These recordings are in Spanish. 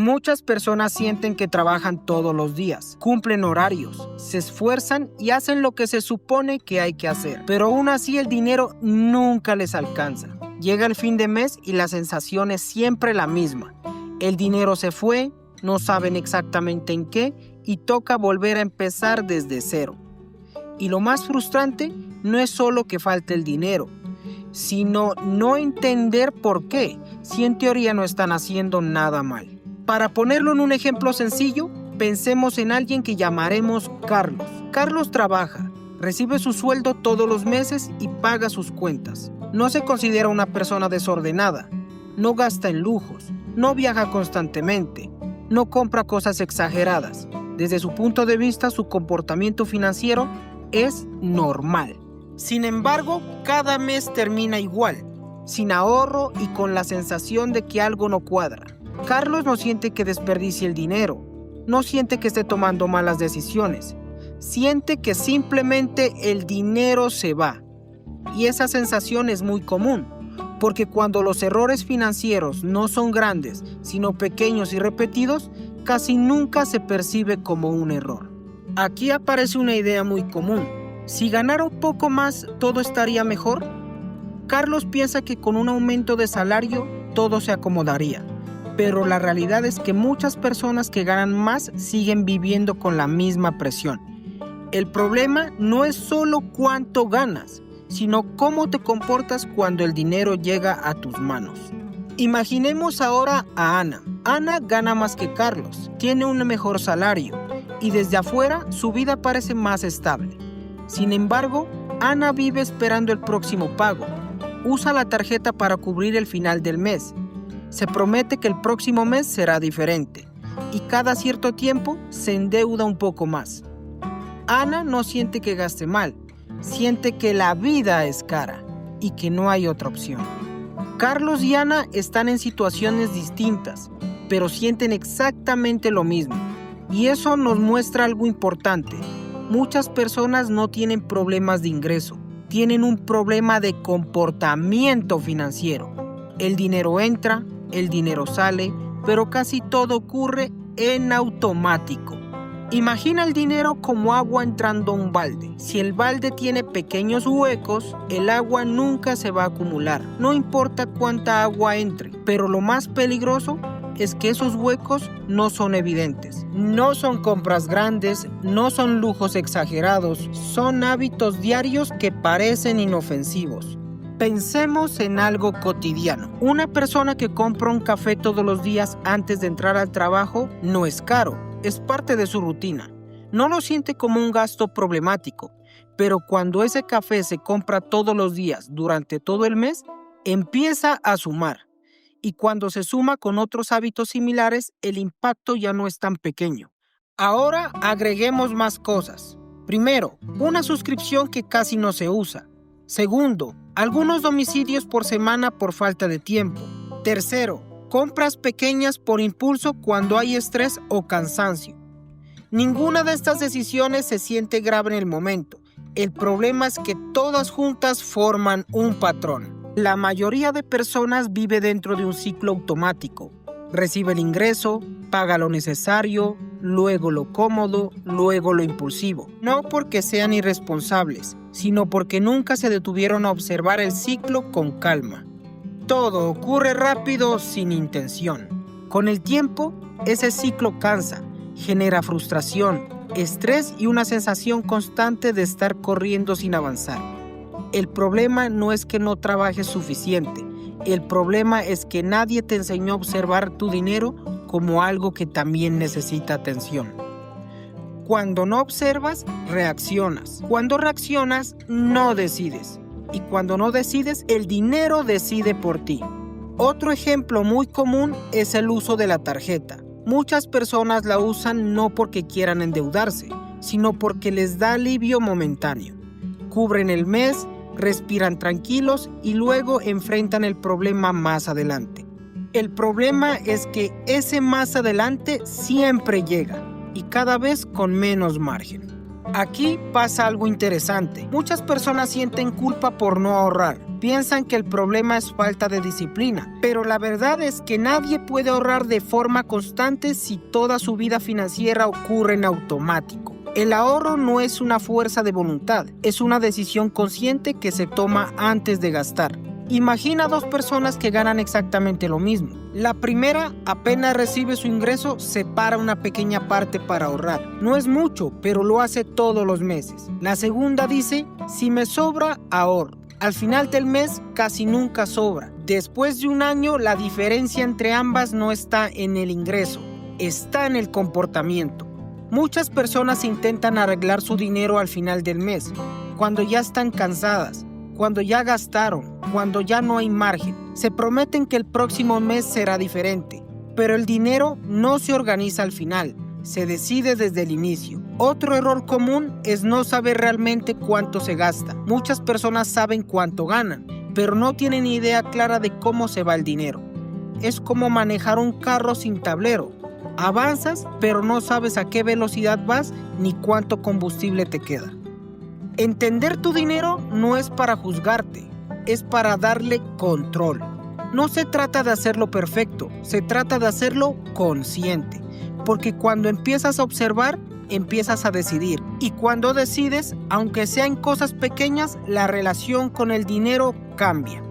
Muchas personas sienten que trabajan todos los días, cumplen horarios, se esfuerzan y hacen lo que se supone que hay que hacer, pero aún así el dinero nunca les alcanza. Llega el fin de mes y la sensación es siempre la misma. El dinero se fue, no saben exactamente en qué y toca volver a empezar desde cero. Y lo más frustrante no es solo que falte el dinero, sino no entender por qué, si en teoría no están haciendo nada mal. Para ponerlo en un ejemplo sencillo, pensemos en alguien que llamaremos Carlos. Carlos trabaja, recibe su sueldo todos los meses y paga sus cuentas. No se considera una persona desordenada, no gasta en lujos, no viaja constantemente, no compra cosas exageradas. Desde su punto de vista, su comportamiento financiero es normal. Sin embargo, cada mes termina igual, sin ahorro y con la sensación de que algo no cuadra. Carlos no siente que desperdicie el dinero, no siente que esté tomando malas decisiones, siente que simplemente el dinero se va. Y esa sensación es muy común, porque cuando los errores financieros no son grandes, sino pequeños y repetidos, casi nunca se percibe como un error. Aquí aparece una idea muy común. Si ganara un poco más, ¿todo estaría mejor? Carlos piensa que con un aumento de salario, todo se acomodaría. Pero la realidad es que muchas personas que ganan más siguen viviendo con la misma presión. El problema no es solo cuánto ganas, sino cómo te comportas cuando el dinero llega a tus manos. Imaginemos ahora a Ana. Ana gana más que Carlos, tiene un mejor salario y desde afuera su vida parece más estable. Sin embargo, Ana vive esperando el próximo pago. Usa la tarjeta para cubrir el final del mes. Se promete que el próximo mes será diferente y cada cierto tiempo se endeuda un poco más. Ana no siente que gaste mal, siente que la vida es cara y que no hay otra opción. Carlos y Ana están en situaciones distintas, pero sienten exactamente lo mismo. Y eso nos muestra algo importante. Muchas personas no tienen problemas de ingreso, tienen un problema de comportamiento financiero. El dinero entra, el dinero sale, pero casi todo ocurre en automático. Imagina el dinero como agua entrando a un balde. Si el balde tiene pequeños huecos, el agua nunca se va a acumular. No importa cuánta agua entre, pero lo más peligroso es que esos huecos no son evidentes. No son compras grandes, no son lujos exagerados, son hábitos diarios que parecen inofensivos. Pensemos en algo cotidiano. Una persona que compra un café todos los días antes de entrar al trabajo no es caro, es parte de su rutina. No lo siente como un gasto problemático, pero cuando ese café se compra todos los días durante todo el mes, empieza a sumar. Y cuando se suma con otros hábitos similares, el impacto ya no es tan pequeño. Ahora agreguemos más cosas. Primero, una suscripción que casi no se usa. Segundo, algunos domicilios por semana por falta de tiempo. Tercero, compras pequeñas por impulso cuando hay estrés o cansancio. Ninguna de estas decisiones se siente grave en el momento. El problema es que todas juntas forman un patrón. La mayoría de personas vive dentro de un ciclo automático. Recibe el ingreso, paga lo necesario, luego lo cómodo, luego lo impulsivo. No porque sean irresponsables, sino porque nunca se detuvieron a observar el ciclo con calma. Todo ocurre rápido sin intención. Con el tiempo, ese ciclo cansa, genera frustración, estrés y una sensación constante de estar corriendo sin avanzar. El problema no es que no trabajes suficiente. El problema es que nadie te enseñó a observar tu dinero como algo que también necesita atención. Cuando no observas, reaccionas. Cuando reaccionas, no decides. Y cuando no decides, el dinero decide por ti. Otro ejemplo muy común es el uso de la tarjeta. Muchas personas la usan no porque quieran endeudarse, sino porque les da alivio momentáneo. Cubren el mes, respiran tranquilos y luego enfrentan el problema más adelante. El problema es que ese más adelante siempre llega y cada vez con menos margen. Aquí pasa algo interesante. Muchas personas sienten culpa por no ahorrar. piensan que el problema es falta de disciplina, pero la verdad es que nadie puede ahorrar de forma constante si toda su vida financiera ocurre en automático. El ahorro no es una fuerza de voluntad, es una decisión consciente que se toma antes de gastar. Imagina dos personas que ganan exactamente lo mismo. La primera, apenas recibe su ingreso, separa una pequeña parte para ahorrar. No es mucho, pero lo hace todos los meses. La segunda dice, si me sobra, ahorro. Al final del mes casi nunca sobra. Después de un año, la diferencia entre ambas no está en el ingreso, está en el comportamiento. Muchas personas intentan arreglar su dinero al final del mes, cuando ya están cansadas, cuando ya gastaron, cuando ya no hay margen. Se prometen que el próximo mes será diferente, pero el dinero no se organiza al final, se decide desde el inicio. Otro error común es no saber realmente cuánto se gasta. Muchas personas saben cuánto ganan, pero no tienen idea clara de cómo se va el dinero. Es como manejar un carro sin tablero. Avanzas, pero no sabes a qué velocidad vas ni cuánto combustible te queda. Entender tu dinero no es para juzgarte, es para darle control. No se trata de hacerlo perfecto, se trata de hacerlo consciente. Porque cuando empiezas a observar, empiezas a decidir. Y cuando decides, aunque sean cosas pequeñas, la relación con el dinero cambia.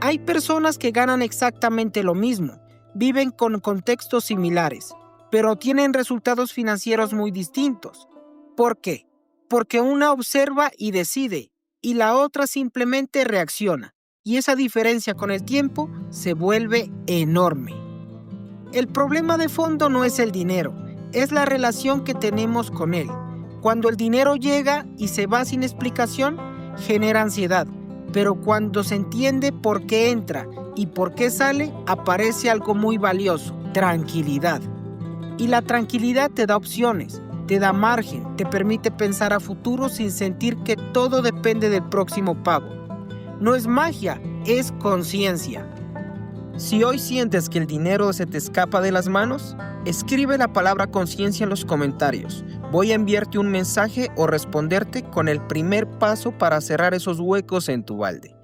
Hay personas que ganan exactamente lo mismo, viven con contextos similares, pero tienen resultados financieros muy distintos. ¿Por qué? Porque una observa y decide, y la otra simplemente reacciona. Y esa diferencia con el tiempo se vuelve enorme. El problema de fondo no es el dinero, es la relación que tenemos con él. Cuando el dinero llega y se va sin explicación, genera ansiedad. Pero cuando se entiende por qué entra y por qué sale, aparece algo muy valioso, tranquilidad. Y la tranquilidad te da opciones, te da margen, te permite pensar a futuro sin sentir que todo depende del próximo pago. No es magia, es conciencia. Si hoy sientes que el dinero se te escapa de las manos, escribe la palabra conciencia en los comentarios. Voy a enviarte un mensaje o responderte con el primer paso para cerrar esos huecos en tu balde.